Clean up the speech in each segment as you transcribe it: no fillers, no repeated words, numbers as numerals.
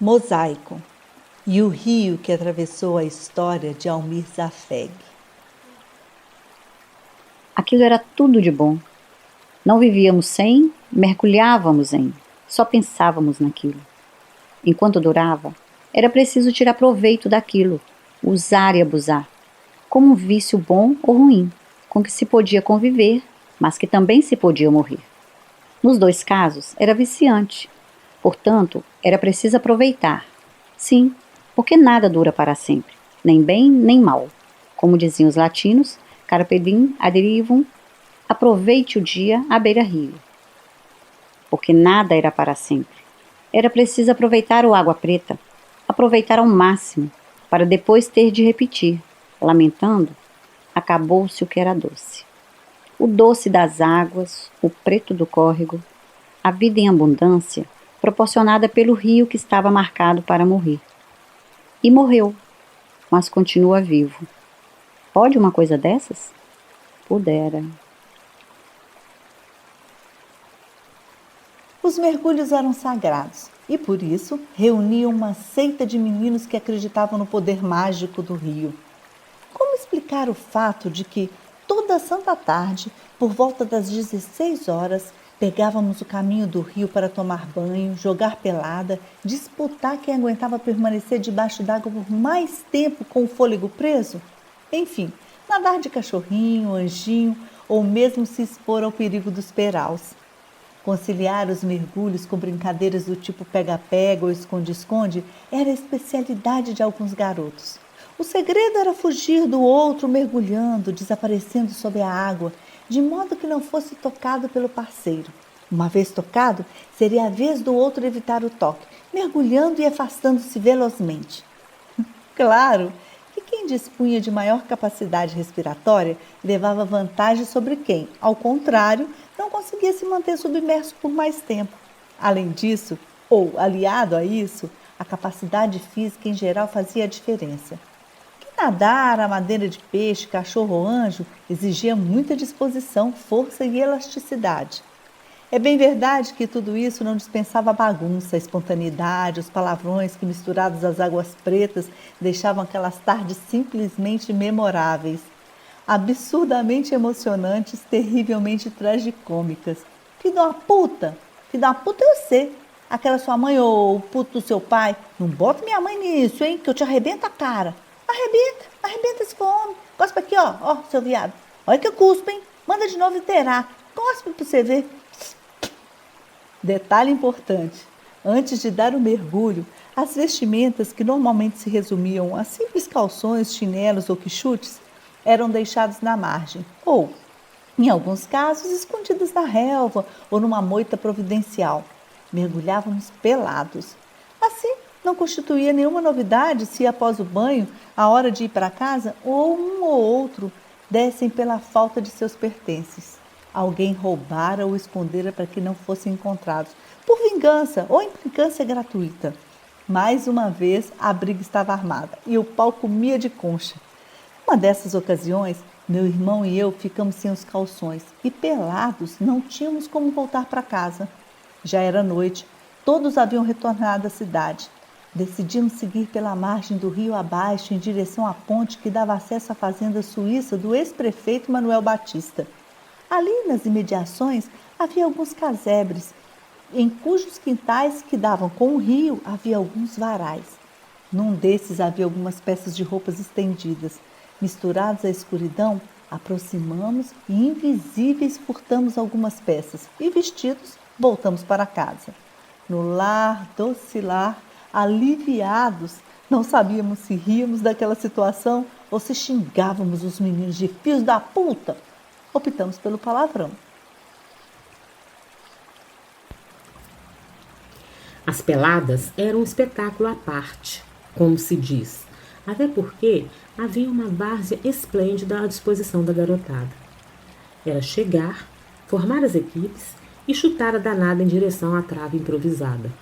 Mosaico e o rio que atravessou a história de Almir Zafeg. Aquilo era tudo de bom. Não vivíamos sem, mergulhávamos em, só pensávamos naquilo. Enquanto durava, era preciso tirar proveito daquilo, usar e abusar, como um vício bom ou ruim, com que se podia conviver, mas que também se podia morrer. Nos dois casos, era viciante. Portanto, era preciso aproveitar. Sim, porque nada dura para sempre, nem bem nem mal. Como diziam os latinos, carpe diem adierivum, aproveite o dia à beira-rio. Porque nada era para sempre. Era preciso aproveitar o água preta, aproveitar ao máximo, para depois ter de repetir, lamentando, acabou-se o que era doce. O doce das águas, o preto do córrego, a vida em abundância, proporcionada pelo rio que estava marcado para morrer. E morreu, mas continua vivo. Pode uma coisa dessas? Pudera. Os mergulhos eram sagrados e, por isso, reuniam uma seita de meninos que acreditavam no poder mágico do rio. Como explicar o fato de que, toda santa tarde, por volta das 16 horas, pegávamos o caminho do rio para tomar banho, jogar pelada, disputar quem aguentava permanecer debaixo d'água por mais tempo com o fôlego preso? Enfim, nadar de cachorrinho, anjinho ou mesmo se expor ao perigo dos peraus. Conciliar os mergulhos com brincadeiras do tipo pega-pega ou esconde-esconde era a especialidade de alguns garotos. O segredo era fugir do outro mergulhando, desaparecendo sob a água, de modo que não fosse tocado pelo parceiro. Uma vez tocado, seria a vez do outro evitar o toque, mergulhando e afastando-se velozmente. Claro que quem dispunha de maior capacidade respiratória levava vantagem sobre quem, ao contrário, não conseguia se manter submerso por mais tempo. Além disso, ou aliado a isso, a capacidade física em geral fazia a diferença. Que nadar à madeira de peixe, cachorro ou anjo exigia muita disposição, força e elasticidade. É bem verdade que tudo isso não dispensava a bagunça, a espontaneidade, os palavrões que, misturados às águas pretas, deixavam aquelas tardes simplesmente memoráveis. Absurdamente emocionantes, terrivelmente tragicômicas. Filho de uma puta! Filho de uma puta eu sei. Aquela sua mãe ou o puto do seu pai. Não bota minha mãe nisso, hein, que eu te arrebento a cara. Arrebenta esse homem. Cospe aqui, ó, seu viado. Olha que eu cuspo, hein. Manda de novo e terá. Cospe pra você ver. Detalhe importante: antes de dar o mergulho, as vestimentas, que normalmente se resumiam a simples calções, chinelos ou quichutes, eram deixadas na margem, ou, em alguns casos, escondidas na relva ou numa moita providencial. Mergulhávamos pelados. Assim, não constituía nenhuma novidade se, após o banho, a hora de ir para casa, ou um ou outro dessem pela falta de seus pertences. Alguém roubara ou escondera para que não fossem encontrados, por vingança ou implicância gratuita. Mais uma vez, a briga estava armada e o pau comia de concha. Uma dessas ocasiões, meu irmão e eu ficamos sem os calções e, pelados, não tínhamos como voltar para casa. Já era noite, todos haviam retornado à cidade. Decidimos seguir pela margem do rio abaixo em direção à ponte que dava acesso à fazenda suíça do ex-prefeito Manuel Batista. Ali, nas imediações, havia alguns casebres, em cujos quintais que davam com o rio havia alguns varais. Num desses havia algumas peças de roupas estendidas. Misturados à escuridão, aproximamos e, invisíveis, furtamos algumas peças e, vestidos, voltamos para casa. No lar, doce lar, aliviados, não sabíamos se ríamos daquela situação ou se xingávamos os meninos de filhos da puta. Optamos pelo palavrão. As peladas eram um espetáculo à parte, como se diz, até porque havia uma várzea esplêndida à disposição da garotada. Era chegar, formar as equipes e chutar a danada em direção à trave improvisada.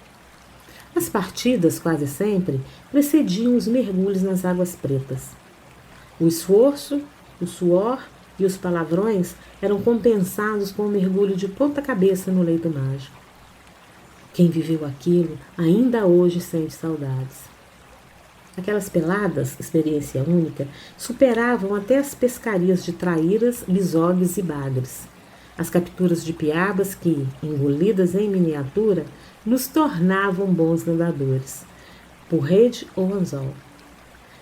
As partidas, quase sempre, precediam os mergulhos nas águas pretas. O esforço, o suor e os palavrões eram compensados com o mergulho de ponta cabeça no leito mágico. Quem viveu aquilo ainda hoje sente saudades. Aquelas peladas, experiência única, superavam até as pescarias de traíras, bisogues e bagres. As capturas de piabas que, engolidas em miniatura, nos tornavam bons nadadores, por rede ou anzol.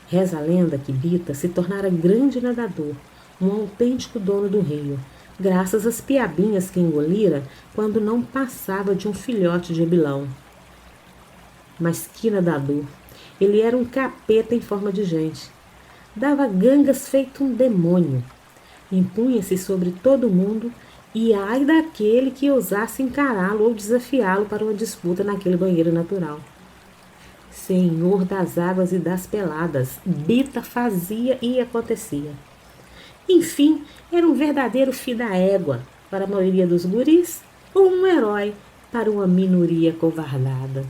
Reza a lenda que Bita se tornara grande nadador, um autêntico dono do rio, graças às piabinhas que engolira quando não passava de um filhote de ebilão. Mas que nadador! Ele era um capeta em forma de gente. Dava gangas feito um demônio. Impunha-se sobre todo mundo e ai daquele que ousasse encará-lo ou desafiá-lo para uma disputa naquele banheiro natural. Senhor das águas e das peladas, Bita fazia e acontecia. Enfim, era um verdadeiro filho da égua para a maioria dos guris ou um herói para uma minoria covardada.